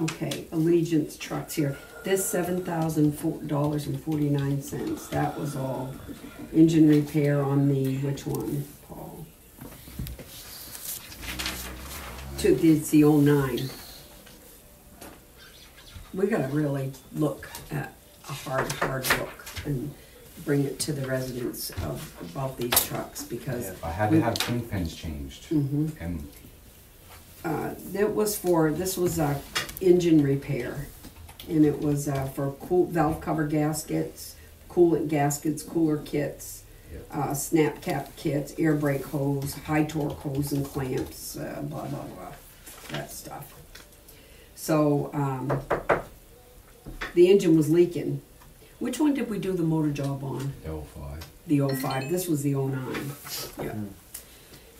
Okay, Allegiance trucks here. This $7,000.49. That was all engine repair on the, which one, Paul? It's the 09. We gotta really look at a hard look and bring it to the residents about these trucks, because I had to have kingpins changed. And this was engine repair, and it was for valve cover gaskets, coolant gaskets, cooler kits, snap cap kits, air brake hose, high torque hose and clamps, blah blah blah, that stuff. So the engine was leaking. Which one did we do the motor job on? the 05. The 05. This was the 09. Yeah.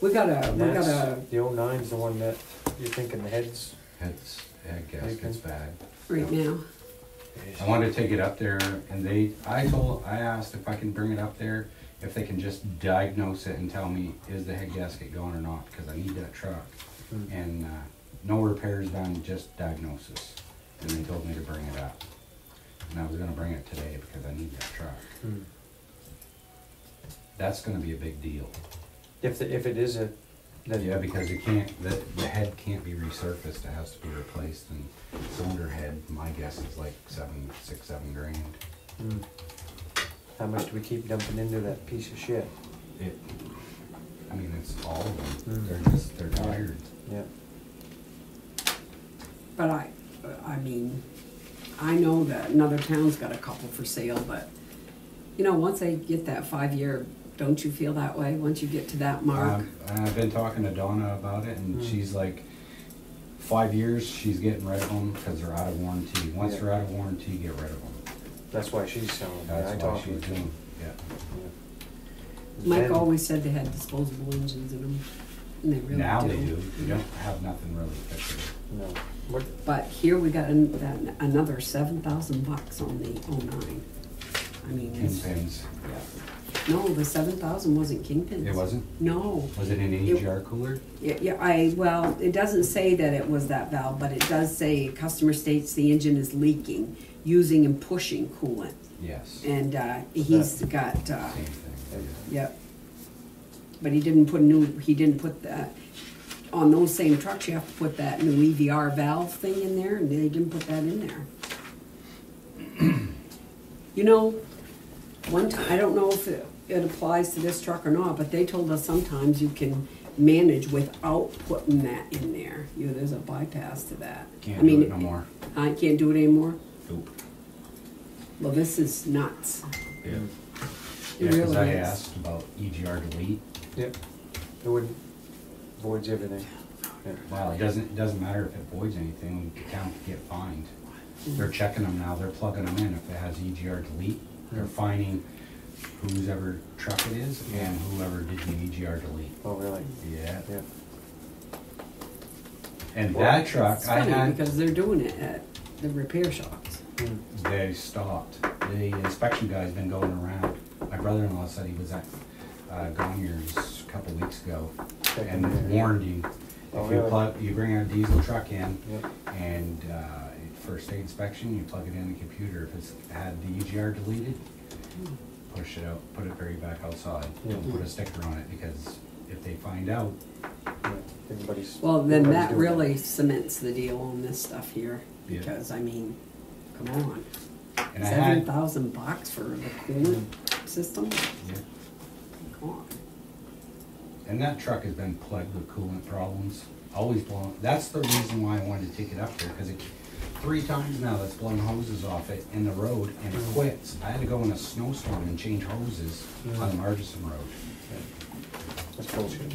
We got a. The 09's the one that you're thinking the heads. Head gasket's bad. Right now. I wanted to take it up there, and I asked if I can bring it up there, if they can just diagnose it and tell me, is the head gasket gone or not, because I need that truck. And no repairs done, just diagnosis. And they told me to bring it up. And I was gonna bring it today because I need that truck. That's gonna be a big deal. If it is a... Yeah, because it can't, the head can't be resurfaced, it has to be replaced, and cylinder head, my guess is like $6-7 grand. How much do we keep dumping into that piece of shit? I mean, it's all of them. They're tired. Yeah. But I mean, I know that another town's got a couple for sale, but you know, once they get that 5-year, don't you feel that way once you get to that mark? I've been talking to Donna about it, and she's like, 5 years, she's getting rid of them because they're out of warranty. Once they're out of warranty, get rid of them. That's why she's selling. That's why she's doing. Yeah. Mike always said they had disposable engines in them, and they really now do. They do. You don't have nothing really fixed. No. But here we got another $7,000 on the 09. I mean, Kingpins. no, the 7,000 wasn't kingpins. It wasn't? No. Was it an AGR cooler? Well, it doesn't say that it was that valve, but it does say customer states the engine is leaking, using and pushing coolant. Yes. And he's got, Same thing. yep. But he didn't put that, on those same trucks, you have to put that new EVR valve thing in there, and they didn't put that in there. You know, one time, I don't know if it applies to this truck or not, but they told us sometimes you can manage without putting that in there. There's a bypass to that. Can't do it no more. I can't do it anymore? Nope. Well, this is nuts. Yeah. It Because really I is. asked about EGR delete. Yep. It would voids everything. Yeah. Well, it doesn't matter if it voids anything, the town could get fined. They're checking them now, they're plugging them in. If it has EGR delete, they're fining whose ever truck it is and whoever did the EGR delete. Oh, really? Yeah. Yeah. And that truck, It's I funny had, because they're doing it at the repair shops. they stopped. The inspection guy's been going around. My brother-in-law said he was at Gonyers a couple weeks ago and warned him. Oh, If really? you bring a diesel truck in Yep. and first day inspection, you plug it in the computer. If it's had the EGR deleted, push it out, put it right back outside. Yeah. Don't put a sticker on it, because if they find out, Yeah. Everybody's. Well, then everybody's that doing really cements the deal on this stuff here, Yeah. because I mean, come on, and I had, $7,000 for the coolant system. yeah, Come on. and that truck has been plagued with coolant problems. Always blowing. That's the reason why I wanted to take it up there, because it 3 times now that's blown hoses off it in the road and it quits. I had to go in a snowstorm and change hoses on the Margison Road. That's bullshit.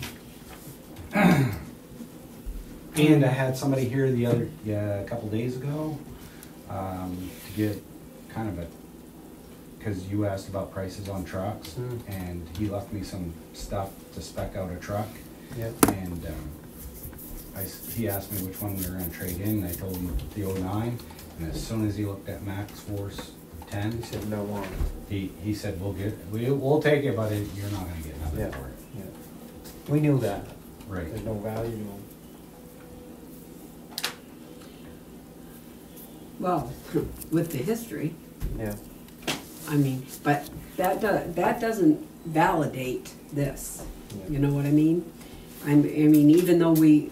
And I had somebody here a couple days ago to get kind of because you asked about prices on trucks, and he left me some stuff to spec out a truck. Yep. And he asked me which one we were going to trade in, and I told him the 09. And as soon as he looked at Max Force 10, He said no longer. he said we'll take it, but you're not going to get nothing Yeah. for it. Yeah. We knew that. There's Right. no value to them. well, with the history, Yeah, I mean, but that doesn't validate this. Yeah. You know what I mean? I mean, even though we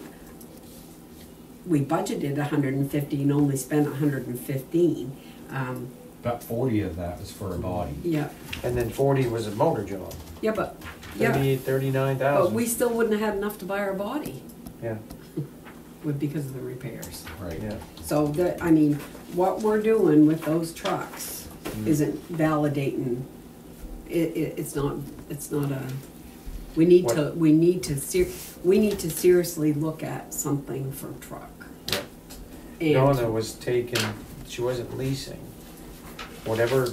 budgeted 150 and only spent 115, About 40 of that was for a body. yeah, and then 40 was a motor job, yeah, but, yeah, 39,000. but we still wouldn't have had enough to buy our body, Yeah, because of the repairs. Right. yeah, So that, I mean, what we're doing with those trucks Mm. isn't validating, it's not a, we need What- we need to seriously look at something for a truck. yeah. And Donna was taking, she wasn't leasing, whatever.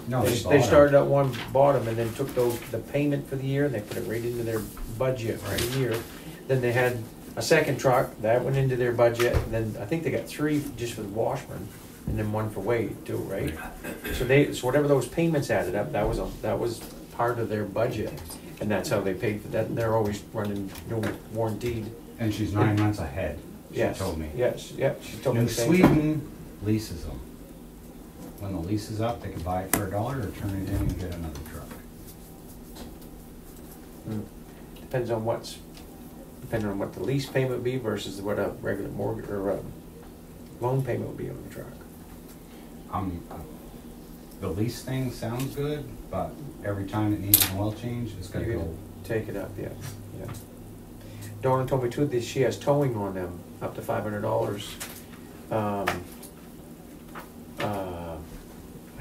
No, They they bought 'em. started at one bottom and then took the payment for the year, and they put it right into their budget for the year. Then they had a second truck, that went into their budget, and then I think they got 3 just for the Washburn, and then 1 for Wade too, right? So whatever those payments added up, that was part of their budget, and that's how they paid for that, and they're always running new warranted. And she's 9 months ahead, she Yes, told me. yes, yeah, she told me New the same thing. Sweden leases them. When the lease is up, they can buy it for $1 or turn it in and get another truck. Depends on depending on what the lease payment would be versus what a regular mortgage or a loan payment would be on the truck. The lease thing sounds good, but every time it needs an oil change, it's gonna You go. Take it up, yeah, yeah. Donna told me too that she has towing on them, up to $500. I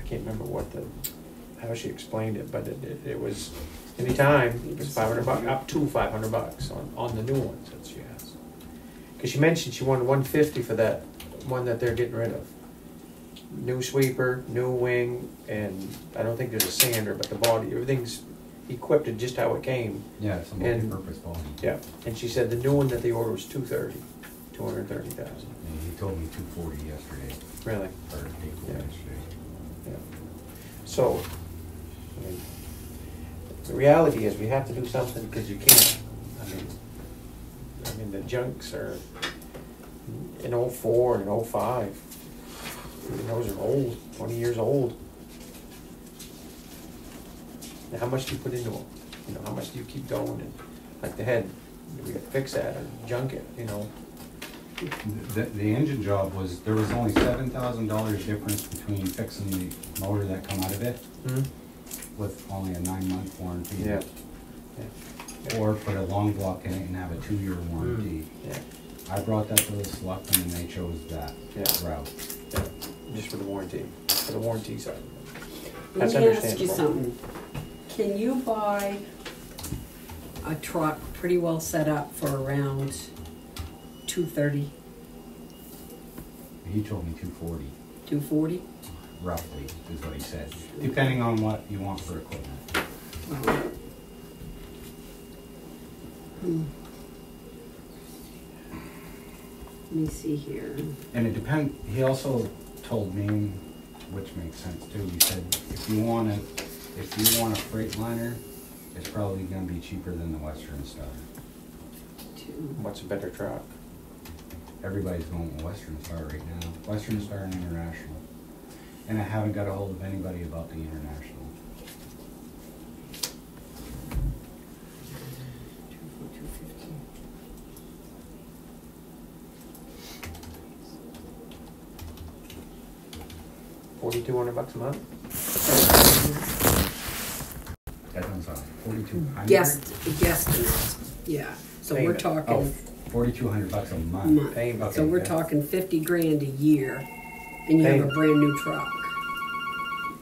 can't remember how she explained it, but it was, anytime, it was $500, up to $500 on the new ones that she has. Cause she mentioned she wanted 150 for that one that they're getting rid of. New sweeper, new wing, and I don't think there's a sander, but the body, everything's equipped in just how it came. Yeah, it's a And- multi-purpose body. Yeah, and she said the new one that they ordered was 230,000. And he told me 240 yesterday, Really? or day before Yeah. yesterday. Yeah. So, I mean, the reality is we have to do something because you can't. I mean, the junks are in '04 and '05. Those are old, 20 years old. Now, how much do you put into them? You know, how much do you keep going? And like the head, we got to fix that or junk it. You know. The engine job was, there was only $7,000 difference between fixing the motor that come out of it with only a 9-month warranty. Yeah. Or put a long block in it and have a 2-year warranty. Yeah. I brought that to the selectmen and they chose that route. Yeah. Just for the warranty side. Let That's me ask you understandable. something. Can you buy a truck pretty well set up for around 230, He told me 240, 240? roughly, is what he said, depending on what you want for equipment. Let me see here. And it depends, he also told me, which makes sense too, he said, if you want a Freightliner, it's probably gonna be cheaper than the Western Star. What's a better truck? Everybody's going with Western Star right now, Western Star and International. And I haven't got a hold of anybody about the International. $4,200 a month? That sounds like 4,200? Guesstimate, yeah. So we're Payment. talking Oh, $4,200 a month. month. Payment. So we're Okay. talking 50 grand a year, and you have a Payment. brand new truck.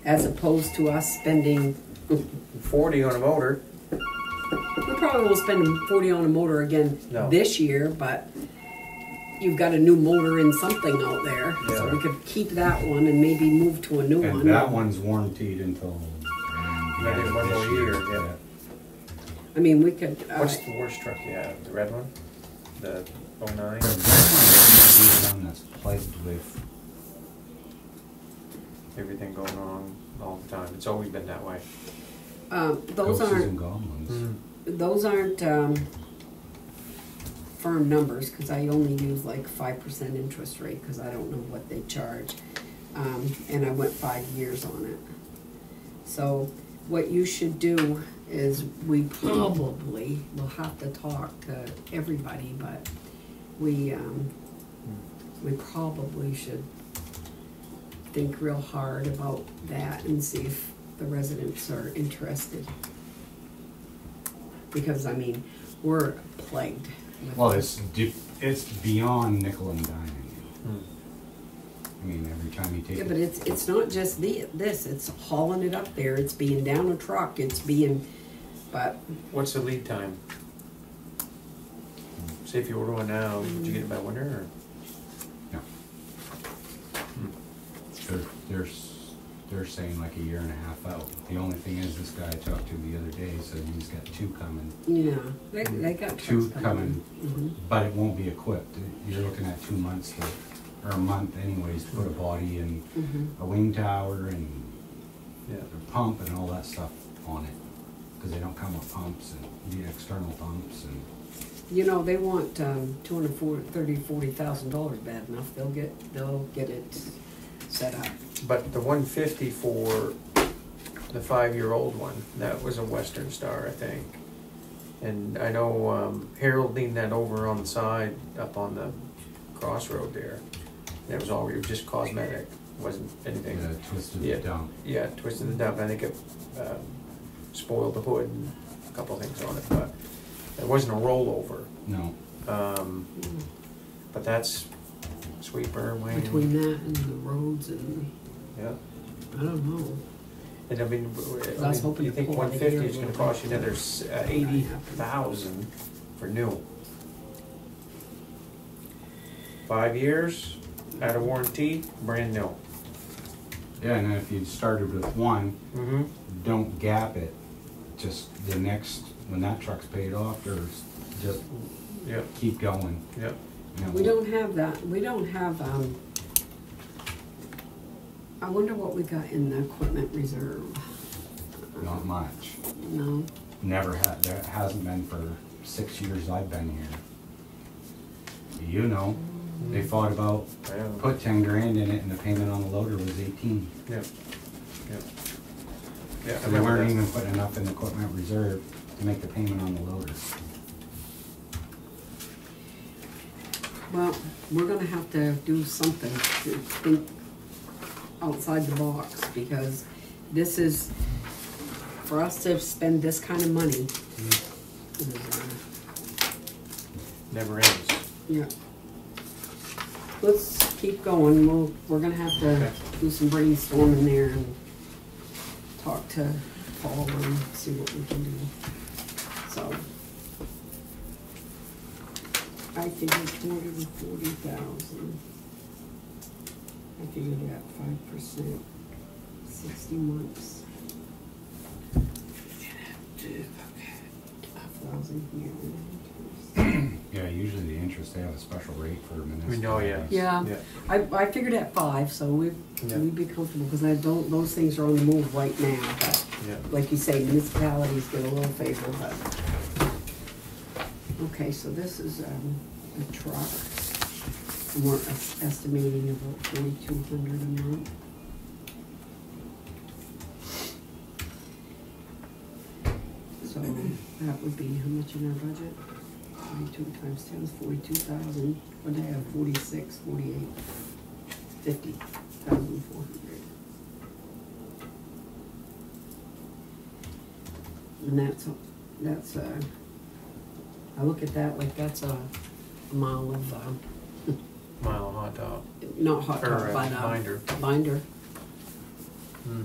As opposed to us spending, 40 on a motor. we probably won't spend 40 on a motor again No. this year, but you've got a new motor in something out there. So Yeah. we could keep that one and maybe move to a new one. And that one's warranted until the end Maybe of one this more year, yeah. I mean, we could, What's the worst truck you have? The red one? The 09? The red one seems to be the one that's plagued with, Everything going on all the time. It's always been that way. those ghosts and aren't, goblins. those aren't, firm numbers, cause I only use like 5% interest rate, cause I don't know what they charge. and I went 5 years on it. So what you should do is, we probably will have to talk to everybody, but we probably should think real hard about that and see if the residents are interested. Because, I mean, we're plagued with Well, it's beyond nickel and diming. I mean, every time you take Yeah, it. but it's not just this, it's hauling it up there, it's being down a truck, it's being, but What's the lead time? Say if you order one now, would you get it by winter or? No. They're saying like a year and a half out. The only thing is, this guy I talked to the other day said he's got 2 coming. yeah, they got 2 trucks coming, Mhm. but it won't be equipped. You're looking at 2 months or a month anyways, to put a body and Mhm. a wing tower and Yeah. a pump and all that stuff on it. Because they don't come with pumps and the external pumps and. You know, they want $40,000 bad enough, they'll get it set up. But the 150 for the 5-year-old one, that was a Western Star, I think. And I know Harold leaned that over on the side up on the crossroad there. And it was all just cosmetic, wasn't anything. Twisted Yeah. the dump. Yeah, twisted the dump. I think it spoiled the hood and a couple things on it, but it wasn't a rollover. No. But that's sweeper, wing. Between that and the roads and, Yeah. I don't know. And I mean, I was hoping you to think pull out of 150 here is gonna a cost you little another 80,000 for new. 5 years, out of warranty, brand new. Yeah, and if you started with 1, Mm-hmm. don't gap it. Just the next, when that truck's paid off, there's just Yep, keep going. yep. You know, We don't have that, we don't have, I wonder what we got in the equipment reserve. Not much. No, Never had. There hasn't been for 6 years I've been here. You know, they fought about Yeah. put 10 grand in it, and the payment on the loader was 18. Yep, yep. Yeah, I So they remember weren't that. even putting enough in the equipment reserve to make the payment on the loader. well, we're gonna have to do something to think outside the box, because this is, for us to spend this kind of money, is, Never ends. yeah. Let's keep going, we're gonna have to Okay. do some brainstorming there and talk to Paul and see what we can do, so. I figured 240,000. I figured at 5%, 60 months. 5,000 here. Yeah, usually the interest, they have a special rate for municipal. know, yeah. Yeah, Yeah. I figured at 5, so we'd be comfortable, because those things are on the move right now, but Yeah. like you say, municipalities get a little favor, but. Okay, so this is, the truck. And we're estimating about 4,200 a month. So that would be how much in our budget? 42 times 10 is 42,000. What do I have? 46, 48, 50,400. And that's I look at that like that's a mile of, Mile hot top. not hot Or, top, but binder. binder. Hmm.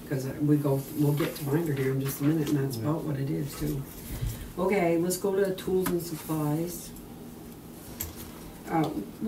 Because we'll get to binder here in just a minute, and that's Yeah. about what it is too. Okay, let's go to tools and supplies.